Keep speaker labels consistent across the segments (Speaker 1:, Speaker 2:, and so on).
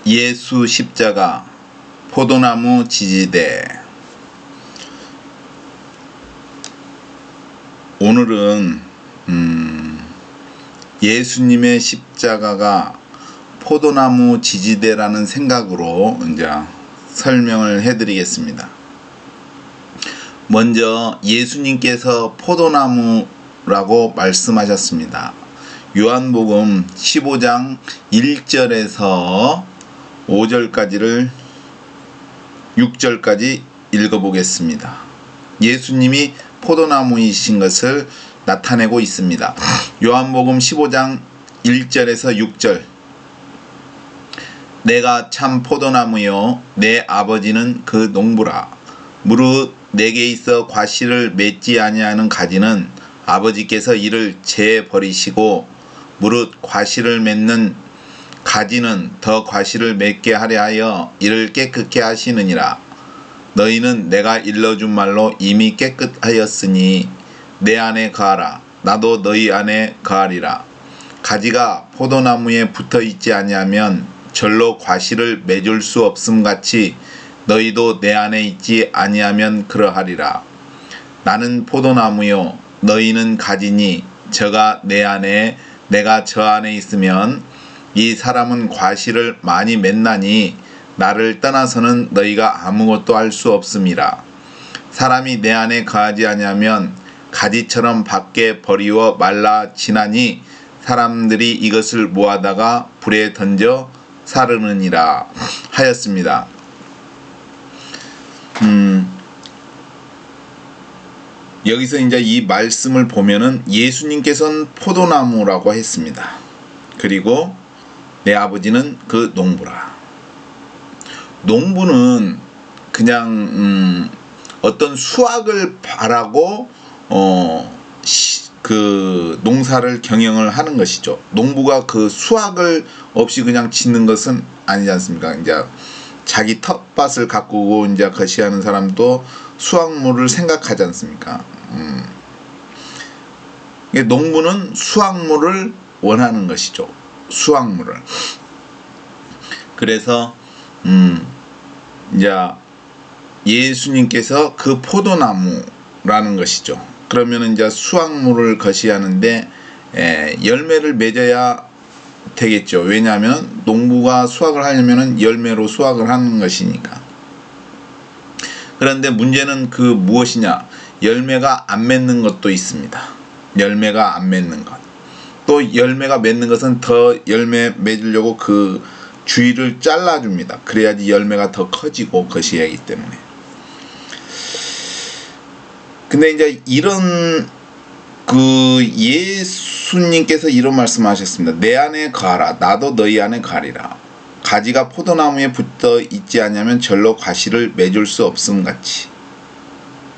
Speaker 1: 예수 십자가, 포도나무 지지대. 오늘은 예수님의 십자가가 포도나무 지지대라는 생각으로 이제 설명을 해드리겠습니다. 먼저 예수님께서 포도나무라고 말씀하셨습니다. 요한복음 15장 1절에서 5절까지를 6절까지 읽어보겠습니다. 예수님이 포도나무이신 것을 나타내고 있습니다. 요한복음 15장 1절에서 6절. 내가 참 포도나무요 내 아버지는 그 농부라. 무릇 내게 있어 과실을 맺지 아니하는 가지는 아버지께서 이를 재버리시고 무릇 과실을 맺는 가지는 더 과실을 맺게 하려 하여 이를 깨끗게 하시느니라. 너희는 내가 일러준 말로 이미 깨끗하였으니 내 안에 거하라. 나도 너희 안에 거하리라. 가지가 포도나무에 붙어 있지 아니하면 절로 과실을 맺을 수 없음 같이 너희도 내 안에 있지 아니하면 그러하리라. 나는 포도나무요 너희는 가지니 저가 내 안에 내가 저 안에 있으면 이 사람은 과실을 많이 맺나니 나를 떠나서는 너희가 아무것도 할 수 없음이라. 사람이 내 안에 거하지 아니하면 가지처럼 밖에 버리워 말라 지나니 사람들이 이것을 모아다가 불에 던져 사르느니라 하였습니다. 여기서 이제 이 말씀을 보면은 예수님께서는 포도나무라고 했습니다. 그리고 내 아버지는 그 농부라. 농부는 그냥 어떤 수확을 바라고 그 농사를 경영을 하는 것이죠. 농부가 그 수확을 없이 그냥 짓는 것은 아니지 않습니까? 이제 자기 텃밭을 가꾸고 이제 거시하는 사람도 수확물을 생각하지 않습니까? 농부는 수확물을 원하는 것이죠. 수확물을. 그래서 이제 예수님께서 그 포도나무라는 것이죠. 그러면 이제 수확물을 거시하는데 열매를 맺어야 되겠죠. 왜냐하면 농부가 수확을 하려면 열매로 수확을 하는 것이니까. 그런데 문제는 그 무엇이냐? 열매가 안 맺는 것도 있습니다. 열매가 안 맺는 것. 또 열매가 맺는 것은 더 열매 맺으려고 그 주위를 잘라줍니다. 그래야지 열매가 더 커지고 것이 하기 때문에. 근데 이제 이런 그 예수님께서 이런 말씀하셨습니다. 내 안에 거하라. 나도 너희 안에 거하리라. 가지가 포도나무에 붙어 있지 아니하면 절로 과실을 맺을 수 없음 같이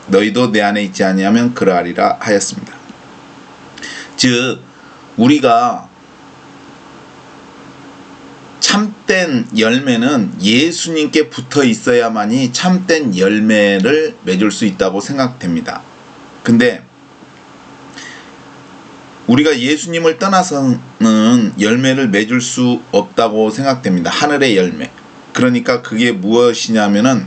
Speaker 1: 너희도 내 안에 있지 아니하면 그러하리라 하였습니다. 즉 우리가 참된 열매는 예수님께 붙어 있어야만이 참된 열매를 맺을 수 있다고 생각됩니다. 근데 우리가 예수님을 떠나서는 열매를 맺을 수 없다고 생각됩니다. 하늘의 열매. 그러니까 그게 무엇이냐면은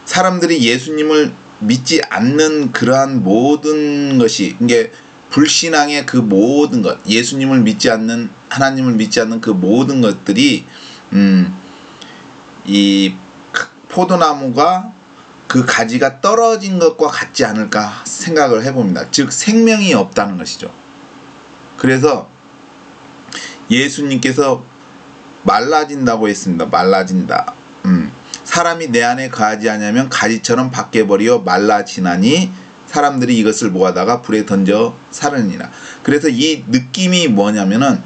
Speaker 1: 사람들이 예수님을 믿지 않는 그러한 모든 것이 이게 불신앙의 그 모든 것, 예수님을 믿지 않는, 하나님을 믿지 않는 그 모든 것들이 이 포도나무가 그 가지가 떨어진 것과 같지 않을까 생각을 해봅니다. 즉 생명이 없다는 것이죠. 그래서 예수님께서 말라진다고 했습니다. 말라진다. 사람이 내 안에 거하지 아니하면 가지처럼 밖에 버리어 말라지나니 사람들이 이것을 모아다가 불에 던져 사르니라. 그래서 이 느낌이 뭐냐면은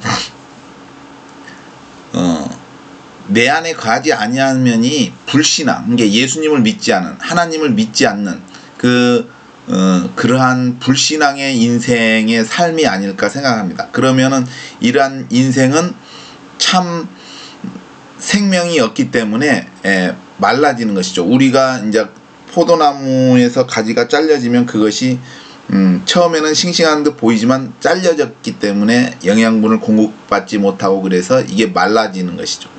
Speaker 1: 내 안에 거하지 아니하면이 불신앙, 이게 예수님을 믿지 않은, 하나님을 믿지 않는 그러한 불신앙의 인생의 삶이 아닐까 생각합니다. 그러면은 이러한 인생은 참 생명이 없기 때문에 말라지는 것이죠. 우리가 이제 포도나무에서 가지가 잘려지면 그것이 처음에는 싱싱한 듯 보이지만 잘려졌기 때문에 영양분을 공급받지 못하고 그래서 이게 말라지는 것이죠.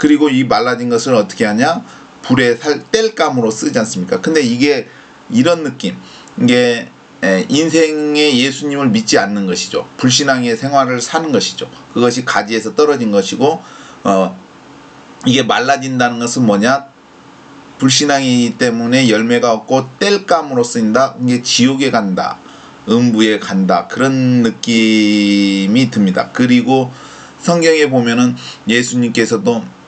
Speaker 1: 그리고 이 말라진 것을 어떻게 하냐? 불에 뗄감으로 쓰지 않습니까? 근데 이게 이런 느낌, 이게 인생에 예수님을 믿지 않는 것이죠. 불신앙의 생활을 사는 것이죠. 그것이 가지에서 떨어진 것이고, 이게 말라진다는 것은 뭐냐? 불신앙이기 때문에 열매가 없고 뗄감으로 쓰인다. 이게 지옥에 간다, 음부에 간다, 그런 느낌이 듭니다. 그리고 성경에 보면은 예수님께서도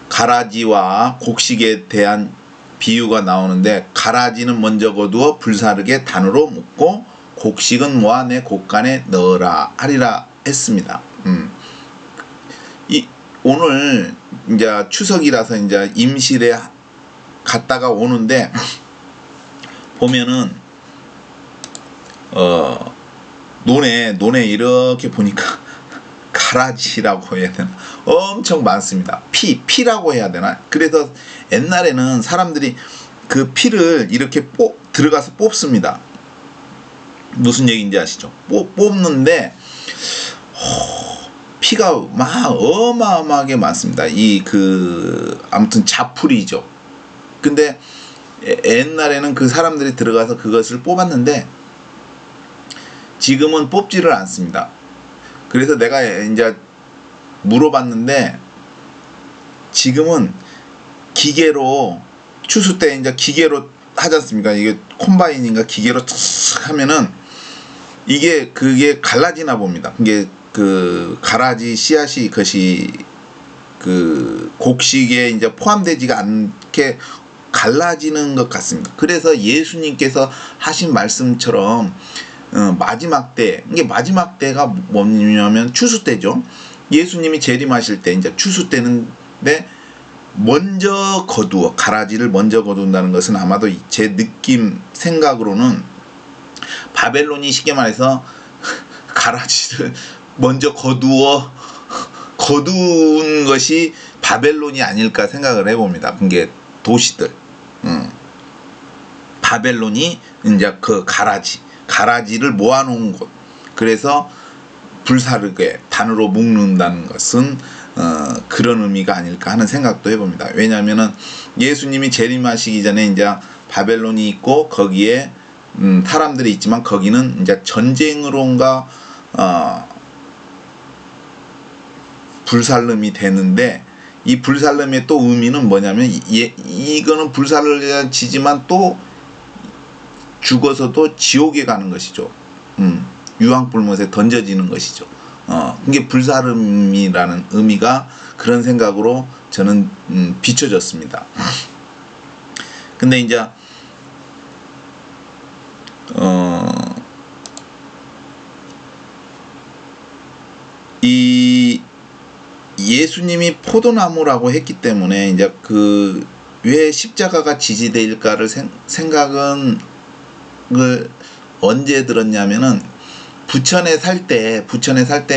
Speaker 1: 가라지와 곡식에 대한 비유가 나오는데, 가라지는 먼저 거두어 불사르게 단으로 묶고 곡식은 모아 내 곡간에 넣으라 하리라 했습니다. 오늘 이제 추석이라서 이제 임실에 갔다가 오는데 보면은 논에 이렇게 보니까 가라지라고 해야 되나? 엄청 많습니다. 피라고 해야 되나? 그래서 옛날에는 사람들이 그 피를 이렇게 들어가서 뽑습니다. 무슨 얘기인지 아시죠? 뽑는데 피가 막 어마어마하게 많습니다. 아무튼 자풀이죠. 근데 옛날에는 그 사람들이 들어가서 그것을 뽑았는데 지금은 뽑지를 않습니다. 그래서 내가 이제 물어봤는데 지금은 기계로, 추수 때 이제 기계로 하지 않습니까? 이게 콤바인인가 기계로 탁 하면은 그게 갈라지나 봅니다. 이게 그 가라지 씨앗이 그것이 그 곡식에 이제 포함되지가 않게 갈라지는 것 같습니다. 그래서 예수님께서 하신 말씀처럼 마지막 때, 이게 마지막 때가 뭐냐면 추수 때죠. 예수님이 재림하실 때 이제 추수 때인데 먼저 거두어, 가라지를 먼저 거둔다는 것은 아마도 제 느낌 생각으로는 바벨론이 쉽게 말해서 가라지를 먼저 거두은 것이 바벨론이 아닐까 생각을 해봅니다. 그게 도시들, 바벨론이 이제 그 가라지를 모아놓은 곳. 그래서 불사르게 단으로 묶는다는 것은 그런 의미가 아닐까 하는 생각도 해봅니다. 왜냐하면은 예수님이 재림하시기 전에 이제 바벨론이 있고 거기에 사람들이 있지만 거기는 이제 전쟁으로인가 불살름이 되는데, 이 불살름의 또 의미는 뭐냐면 이거는 불살르지만 또 죽어서도 지옥에 가는 것이죠. 유황불못에 던져지는 것이죠. 이게 불살름이라는 의미가 그런 생각으로 저는 비춰졌습니다. 근데 이제 이 예수님이 포도나무라고 했기 때문에 이제 왜 십자가가 지지대일까를 생각은 언제 들었냐면은 부천에 살 때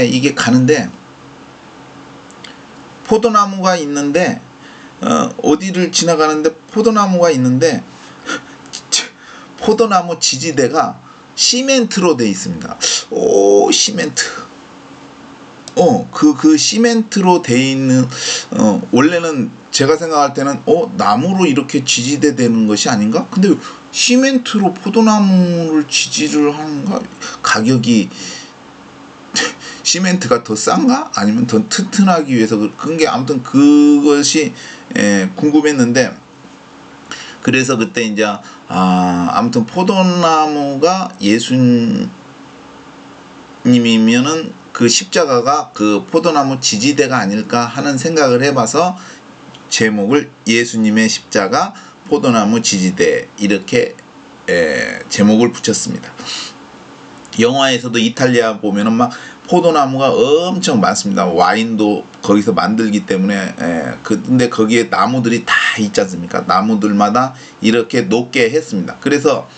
Speaker 1: 이게 가는데 포도나무가 있는데 어디를 지나가는데 포도나무가 있는데 포도나무 지지대가 시멘트로 돼 있습니다. 오, 시멘트. 그 시멘트로 돼 있는, 원래는 제가 생각할 때는, 나무로 이렇게 지지대 되는 것이 아닌가? 근데 시멘트로 포도나무를 지지를 하는가? 가격이, 시멘트가 더 싼가? 아니면 더 튼튼하기 위해서, 그게 아무튼 그것이, 궁금했는데, 그래서 그때 이제, 아무튼 포도나무가 예수님이면은 그 십자가가 그 포도나무 지지대가 아닐까 하는 생각을 해봐서 제목을 예수님의 십자가 포도나무 지지대 이렇게 제목을 붙였습니다. 영화에서도 이탈리아 보면은 막 포도나무가 엄청 많습니다. 와인도 거기서 만들기 때문에 근데 거기에 나무들이 다 있지 않습니까? 나무들마다 이렇게 높게 했습니다. 그래서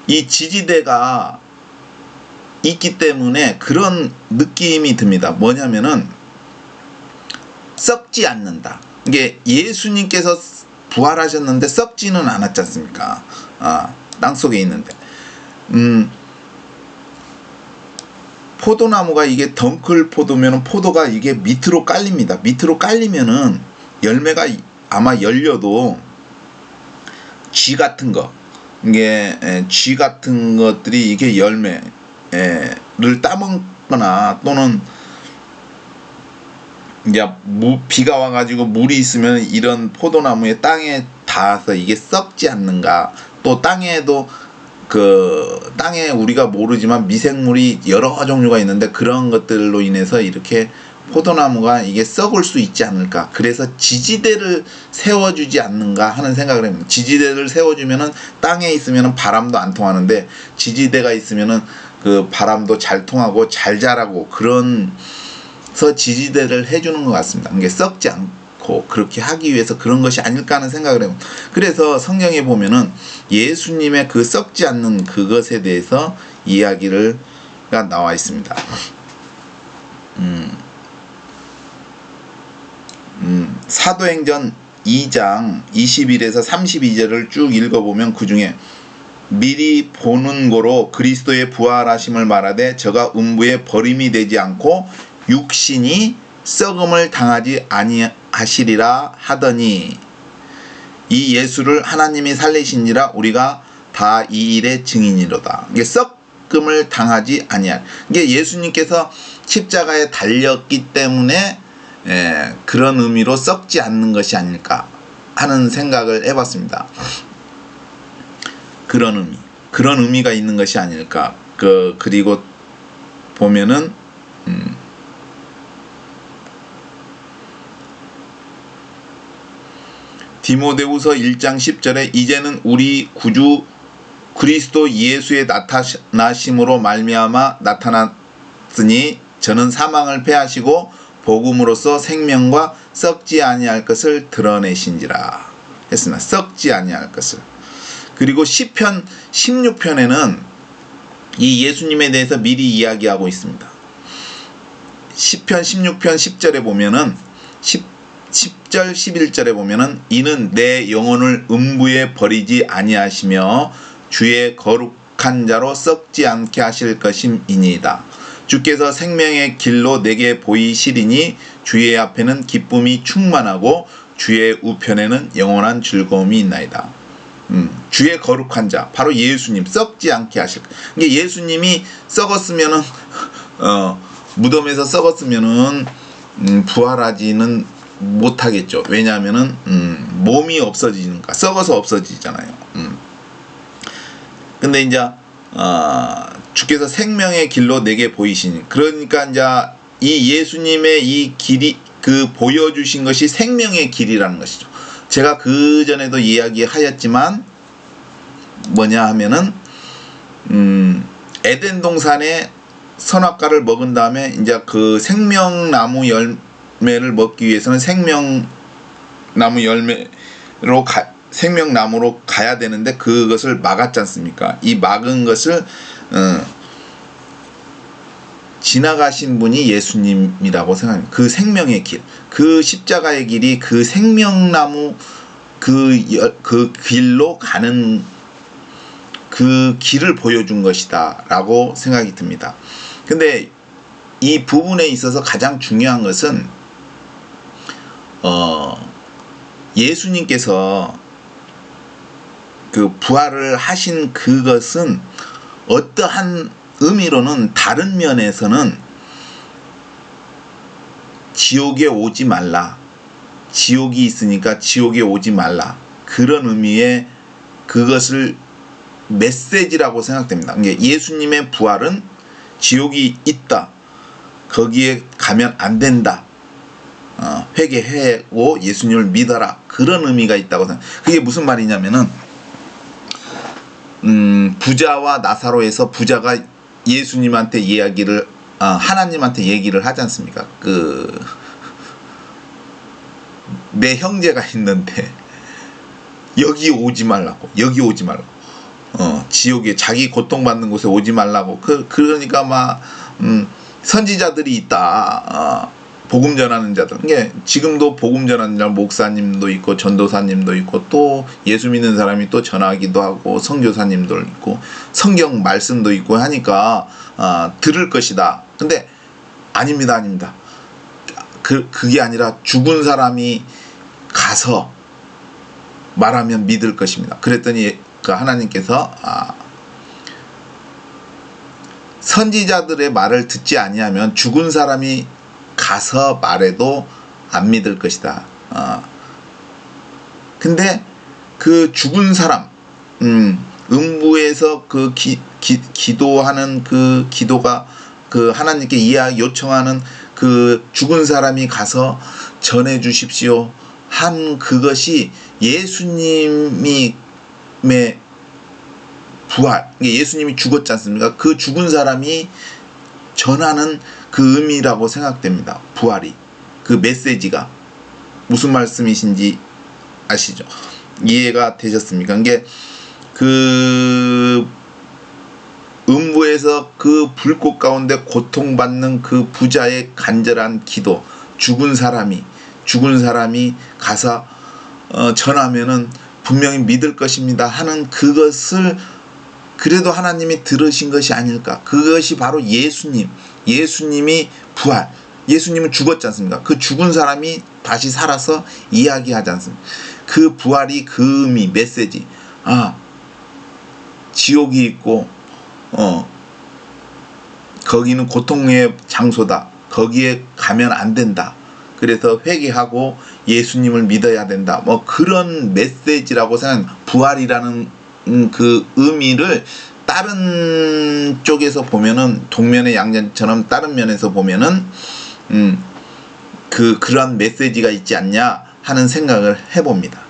Speaker 1: 이 지지대가 있기 때문에 그런 느낌이 듭니다. 뭐냐면은 썩지 않는다. 이게 예수님께서 부활하셨는데 썩지는 않았지 않습니까? 땅속에 있는데 포도나무가 이게 덩클 포도면은 포도가 이게 밑으로 깔립니다. 밑으로 깔리면은 열매가 아마 열려도 쥐 같은 거, 이게 쥐 같은 것들이 이게 열매를 따먹거나 또는 이제 비가 와가지고 물이 있으면 이런 포도나무의 땅에 닿아서 이게 썩지 않는가. 또 땅에도 땅에 우리가 모르지만 미생물이 여러 종류가 있는데 그런 것들로 인해서 이렇게 포도나무가 이게 썩을 수 있지 않을까. 그래서 지지대를 세워주지 않는가 하는 생각을 합니다. 지지대를 세워주면은 땅에 있으면은 바람도 안 통하는데 지지대가 있으면은 그 바람도 잘 통하고 잘 자라고 그래서 지지대를 해주는 것 같습니다. 이게 썩지 않고 그렇게 하기 위해서 그런 것이 아닐까 하는 생각을 해요. 그래서 성경에 보면은 예수님의 그 썩지 않는 그것에 대해서 이야기가 나와 있습니다. 사도행전 2장 21에서 32절을 쭉 읽어보면 그 중에 미리 보는 고로 그리스도의 부활하심을 말하되 저가 음부에 버림이 되지 않고 육신이 썩음을 당하지 아니하시리라 하더니 이 예수를 하나님이 살리신지라 우리가 다 이 일의 증인이로다. 이게 썩음을 당하지 아니할. 이게 예수님께서 십자가에 달렸기 때문에 그런 의미로 썩지 않는 것이 아닐까 하는 생각을 해봤습니다. 그런 의미가 있는 것이 아닐까. 그리고 보면은 디모데후서 1장 10절에 이제는 우리 구주 그리스도 예수의 나타나심으로 말미암아 나타났으니 저는 사망을 패하시고 복음으로써 생명과 썩지 아니할 것을 드러내신지라 했으나 썩지 아니할 것을. 그리고 시편 16편에는 이 예수님에 대해서 미리 이야기하고 있습니다. 시편 16편 10절에 보면은 10절 11절에 보면은 이는 내 영혼을 음부에 버리지 아니하시며 주의 거룩한 자로 썩지 않게 하실 것임이니이다. 주께서 생명의 길로 내게 보이시리니 주의 앞에는 기쁨이 충만하고 주의 우편에는 영원한 즐거움이 있나이다. 주의 거룩한 자, 바로 예수님, 썩지 않게 하실. 이게 예수님이 썩었으면은 무덤에서 썩었으면은 부활하지는 못하겠죠. 왜냐하면은 몸이 없어지니까 썩어서 없어지잖아요. 근데 이제 주께서 생명의 길로 내게 보이시니, 그러니까 이제 이 예수님의 이 길이 보여주신 것이 생명의 길이라는 것이죠. 제가 그 전에도 이야기하였지만 뭐냐 하면은 에덴 동산에 선악과를 먹은 다음에 이제 그 생명나무 열매를 먹기 위해서는 생명나무로 가야 되는데 그것을 막았지 않습니까? 이 막은 것을 지나가신 분이 예수님이라고 생각합니다. 그 생명의 길, 그 십자가의 길이 그 생명나무 그 길로 가는 그 길을 보여준 것이다 라고 생각이 듭니다. 근데 이 부분에 있어서 가장 중요한 것은 예수님께서 그 부활을 하신 그것은 어떠한 의미로는 다른 면에서는 지옥에 오지 말라, 지옥이 있으니까 지옥에 오지 말라, 그런 의미의 그것을 메시지라고 생각됩니다. 예수님의 부활은 지옥이 있다, 거기에 가면 안 된다, 회개하고 예수님을 믿어라, 그런 의미가 있다고 생각합니다. 그게 무슨 말이냐면은 부자와 나사로에서 부자가 예수님한테 이야기를 하나님한테 얘기를 하지 않습니까? 내 형제가 있는데 여기 오지 말라고, 지옥에 자기 고통받는 곳에 오지 말라고. 그러니까 막 선지자들이 있다, 복음 전하는 자들. 이게 지금도 복음 전하는 자 목사님도 있고 전도사님도 있고 또 예수 믿는 사람이 또 전하기도 하고 선교사님도 있고 성경 말씀도 있고 하니까 들을 것이다. 근데 아닙니다, 아닙니다. 그게 아니라 죽은 사람이 가서 말하면 믿을 것입니다. 그랬더니 그 하나님께서 선지자들의 말을 듣지 아니하면 죽은 사람이 가서 말해도 안 믿을 것이다. 근데 그 죽은 사람, 음부에서 그 기도하는 그 기도가 그 하나님께 요청하는 그 죽은 사람이 가서 전해 주십시오 한 그것이 예수님이 부활, 예수님이 죽었지 않습니까? 그 죽은 사람이 전하는 그 의미라고 생각됩니다. 부활이, 그 메시지가 무슨 말씀이신지 아시죠? 이해가 되셨습니까? 이게 그 음부에서 그 불꽃 가운데 고통받는 그 부자의 간절한 기도, 죽은 사람이 가서 전하면은 분명히 믿을 것입니다 하는 그것을 그래도 하나님이 들으신 것이 아닐까. 그것이 바로 예수님이 부활, 예수님은 죽었지 않습니까? 그 죽은 사람이 다시 살아서 이야기하지 않습니까? 그 부활이 그 의미, 메시지, 지옥이 있고 거기는 고통의 장소다, 거기에 가면 안 된다, 그래서 회개하고 예수님을 믿어야 된다, 뭐 그런 메시지라고 생각합니다. 부활이라는 그 의미를 다른 쪽에서 보면은 동면의 양자처럼 다른 면에서 보면은 그러한 메시지가 있지 않냐 하는 생각을 해봅니다.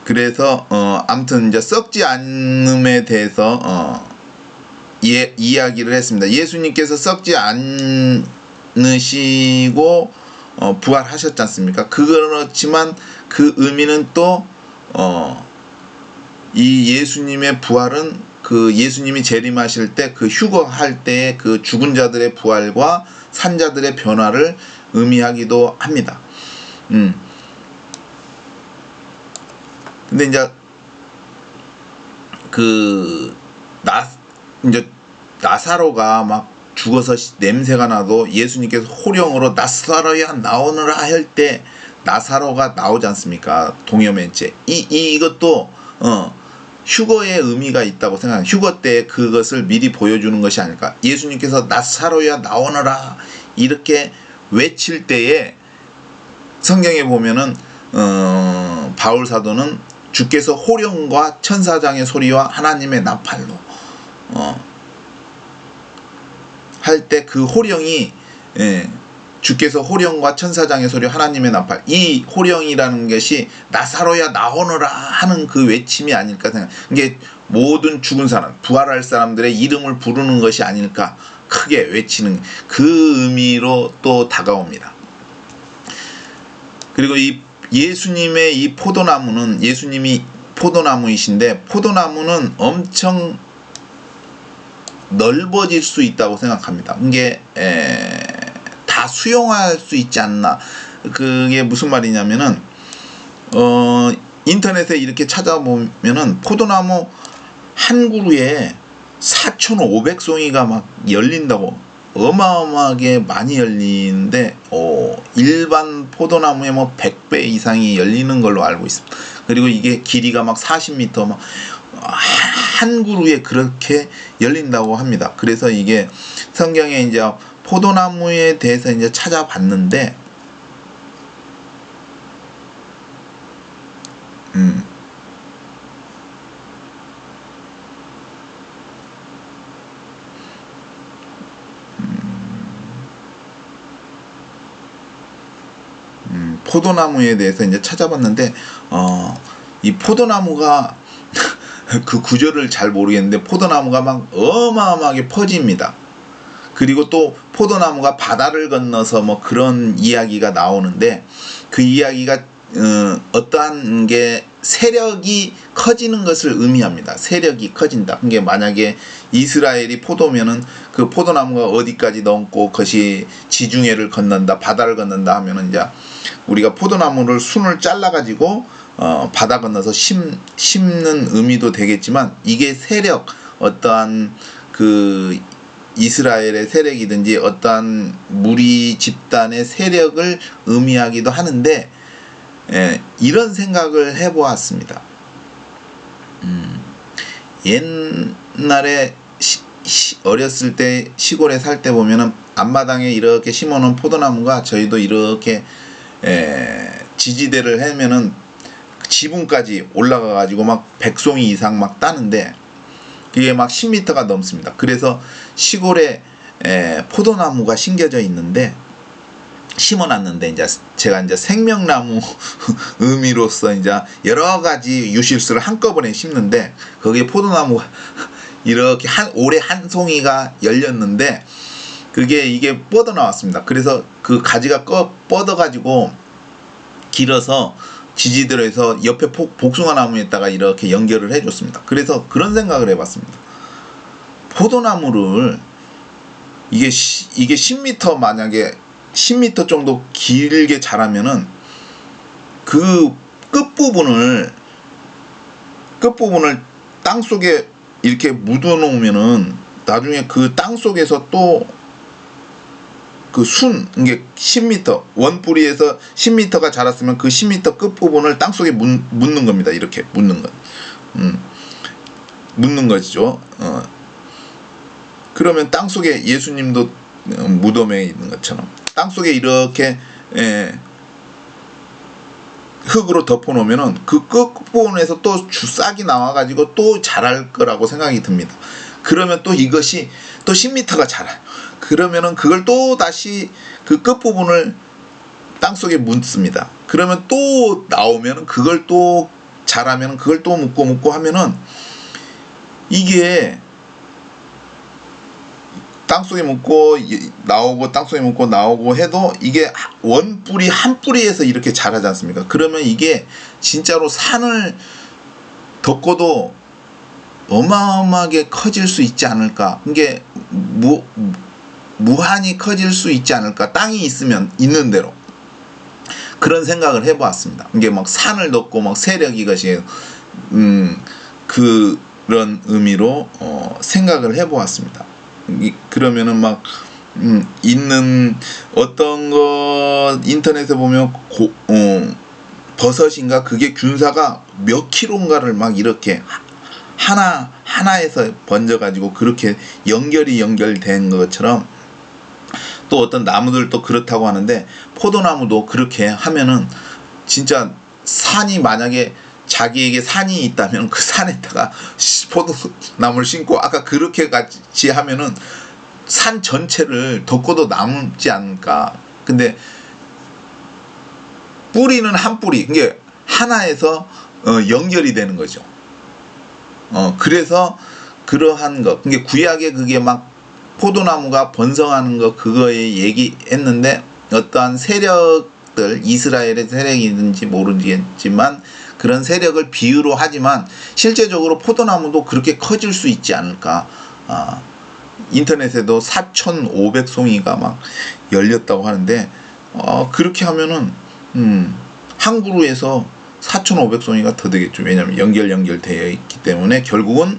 Speaker 1: 그래서 아무튼 이제 썩지 않음에 대해서 이야기를 했습니다. 예수님께서 썩지 않으시고 부활하셨지 않습니까? 그렇지만 그 의미는 또 이 예수님의 부활은 그 예수님이 재림하실 때 그 휴거할 때의 그 죽은 자들의 부활과 산자들의 변화를 의미하기도 합니다. 근데 이제 이제 나사로가 막 죽어서 냄새가 나도 예수님께서 호령으로 나사로야 나오너라 할 때 나사로가 나오지 않습니까? 동여맨째. 이것도 휴거의 의미가 있다고 생각합니다. 휴거 때 그것을 미리 보여주는 것이 아닐까. 예수님께서 나사로야 나오너라 이렇게 외칠 때에 성경에 보면은 바울 사도는 주께서 호령과 천사장의 소리와 하나님의 나팔로 할 때 그 호령이 주께서 호령과 천사장의 소리 하나님의 나팔, 이 호령이라는 것이 나사로야 나오너라 하는 그 외침이 아닐까 생각. 이게 모든 죽은 사람, 부활할 사람들의 이름을 부르는 것이 아닐까, 크게 외치는 그 의미로 또 다가옵니다. 그리고 이 예수님의 이 포도나무는 예수님이 포도나무이신데 포도나무는 엄청 넓어질 수 있다고 생각합니다. 이게 다 수용할 수 있지 않나. 그게 무슨 말이냐면은 인터넷에 이렇게 찾아보면은 포도나무 한 그루에 4,500송이가 막 열린다고, 어마어마하게 많이 열리는데 일반 포도나무에 뭐 100배 이상이 열리는 걸로 알고 있습니다. 그리고 이게 길이가 막 40m 막 한 그루에 그렇게 열린다고 합니다. 그래서 이게 성경에 이제 포도나무에 대해서 이제 찾아봤는데 포도나무에 대해서 이제 찾아봤는데 이 포도나무가 그 구절을 잘 모르겠는데 포도나무가 막 어마어마하게 퍼집니다. 그리고 또 포도나무가 바다를 건너서 뭐 그런 이야기가 나오는데 그 이야기가 어떠한 게 세력이 커지는 것을 의미합니다. 세력이 커진다. 그게 만약에 이스라엘이 포도면은 그 포도나무가 어디까지 넘고 그것이 지중해를 건넌다, 바다를 건넌다 하면은 이제 우리가 포도나무를 순을 잘라 가지고 바다 건너서 심는 의미도 되겠지만, 이게 세력, 어떠한 그 이스라엘의 세력이든지 어떠한 무리 집단의 세력을 의미하기도 하는데, 이런 생각을 해보았습니다. 옛날에 어렸을 때 시골에 살 때 보면은 앞마당에 이렇게 심어놓은 포도나무가, 저희도 이렇게 지지대를 하면은 지붕까지 올라가 가지고 막 100송이 이상 막 따는데, 그게 막 10m가 넘습니다. 그래서 시골에 포도나무가 심겨져 있는데, 심어놨는데, 이제 제가 이제 생명나무 의미로서 이제 여러 가지 유실수를 한꺼번에 심는데, 거기에 포도나무가 이렇게 올해 한 송이가 열렸는데, 이게 뻗어 나왔습니다. 그래서 그 가지가 뻗어가지고 길어서 지지대로 해서 옆에 복숭아 나무에다가 이렇게 연결을 해줬습니다. 그래서 그런 생각을 해봤습니다. 포도나무를 이게 10m, 만약에 10m 정도 길게 자라면은 그 끝부분을 땅 속에 이렇게 묻어 놓으면은 나중에 그 땅 속에서 또 그 이게 10m, 원뿌리에서 10m가 자랐으면 그 10m 끝부분을 땅 속에 묻는 겁니다. 이렇게 묻는 것. 묻는 것이죠. 그러면 땅 속에 예수님도 무덤에 있는 것처럼 땅 속에 이렇게 흙으로 덮어놓으면은 그 끝부분에서 또 싹이 나와가지고 또 자랄 거라고 생각이 듭니다. 그러면 또 이것이 또 10m가 자라요. 그러면은 그걸 또 다시 그 끝부분을 땅 속에 묻습니다. 그러면 또 나오면은 그걸 또 자라면은 그걸 또 묻고 하면은 이게 땅속에 묻고 나오고 땅속에 묻고 나오고 해도 이게 원뿌리 한 뿌리에서 이렇게 자라지 않습니까? 그러면 이게 진짜로 산을 덮고도 어마어마하게 커질 수 있지 않을까? 이게 무한히 커질 수 있지 않을까? 땅이 있으면 있는 대로. 그런 생각을 해보았습니다. 이게 막 산을 덮고 막 세력, 이것이 그런 의미로 생각을 해보았습니다. 그러면은 막 있는 어떤 거 인터넷에 보면 버섯인가, 그게 균사가 몇 킬로인가를 막 이렇게 하나에서 번져가지고 그렇게 연결된 것처럼, 또 어떤 나무들도 그렇다고 하는데, 포도나무도 그렇게 하면은 진짜 산이, 만약에 자기에게 산이 있다면 그 산에다가 포도나무를 심고 아까 그렇게 같이 하면은 산 전체를 덮고도 남지 않을까. 근데 뿌리는 한 뿌리, 이게 하나에서 연결이 되는 거죠. 그래서 그러한 것, 그게 구약에 그게 막 포도나무가 번성하는 거, 그거에 얘기했는데, 어떠한 세력들, 이스라엘의 세력이든지 모르겠지만 그런 세력을 비유로 하지만 실제적으로 포도나무도 그렇게 커질 수 있지 않을까. 인터넷에도 4,500송이가 막 열렸다고 하는데, 그렇게 하면은 한 그루에서 4,500송이가 더 되겠죠. 왜냐하면 연결되어 있기 때문에 결국은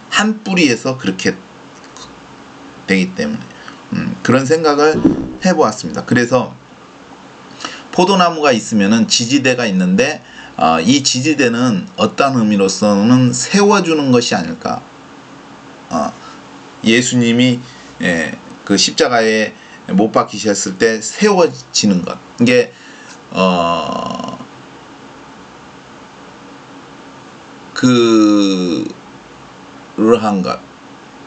Speaker 1: 한 뿌리에서 그렇게 되기 때문에 그런 생각을 해보았습니다. 그래서 포도나무가 있으면은 지지대가 있는데, 이 지지대는 어떤 의미로서는 세워주는 것이 아닐까. 예수님이 그 십자가에 못 박히셨을 때 세워지는 것, 이게 그러한 것,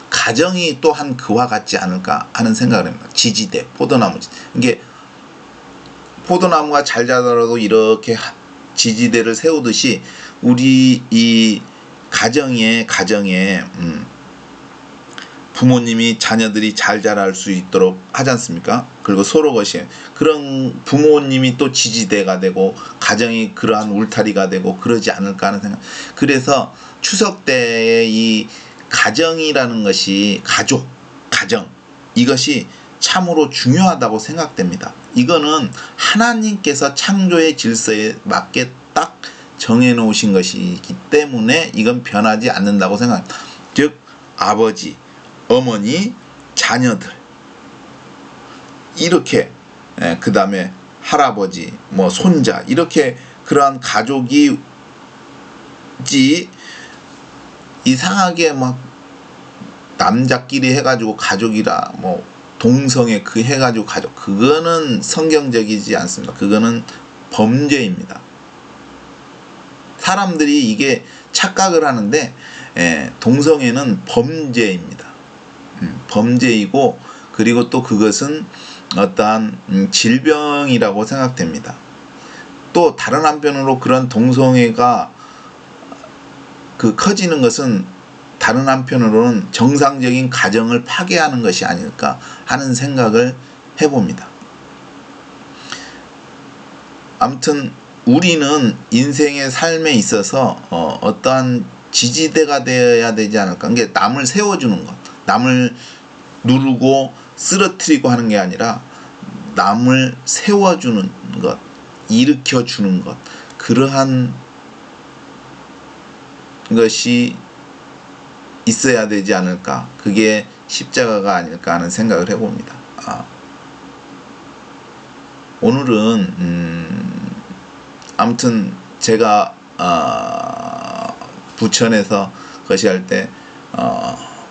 Speaker 1: 가정이 또한 그와 같지 않을까 하는 생각을 합니다. 지지대, 포도나무. 이게 포도나무가 잘 자라도 이렇게 지지대를 세우듯이 우리 이 가정에 부모님이 자녀들이 잘 자랄 수 있도록 하지 않습니까? 그리고 서로 것이 그런 부모님이 또 지지대가 되고 가정이 그러한 울타리가 되고 그러지 않을까 하는 생각. 그래서 추석 때에 이 가정이라는 것이 가정, 이것이 참으로 중요하다고 생각됩니다. 이거는 하나님께서 창조의 질서에 맞게 딱 정해놓으신 것이기 때문에 이건 변하지 않는다고 생각합니다. 즉 아버지, 어머니, 자녀들 이렇게 그 다음에 할아버지, 뭐 손자 이렇게 그러한 가족이지 이상하게 막 남자끼리 해가지고 가족이라 뭐 동성애 그 해가지고 가족 그거는 성경적이지 않습니다. 그거는 범죄입니다. 사람들이 이게 착각을 하는데 동성애는 범죄입니다. 범죄이고 그리고 또 그것은 어떠한 질병이라고 생각됩니다. 또 다른 한편으로 그런 동성애가 커지는 것은 다른 한편으로는 정상적인 가정을 파괴하는 것이 아닐까 하는 생각을 해봅니다. 아무튼 우리는 인생의 삶에 있어서 어떠한 지지대가 되어야 되지 않을까. 그게 남을 세워주는 것, 남을 누르고 쓰러뜨리고 하는 게 아니라 남을 세워주는 것, 일으켜주는 것, 그러한 것이 있어야 되지 않을까. 그게 십자가가 아닐까 하는 생각을 해봅니다. 오늘은 아무튼 제가 부천에서 거시할 때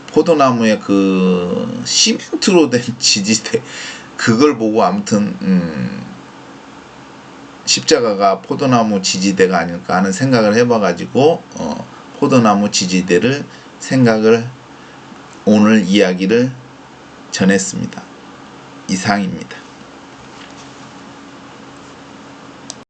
Speaker 1: 포도나무의 그 시멘트로 된 지지대 그걸 보고 아무튼 십자가가 포도나무 지지대가 아닐까 하는 생각을 해봐가지고 포도나무 지지대를 오늘 이야기를 전했습니다. 이상입니다.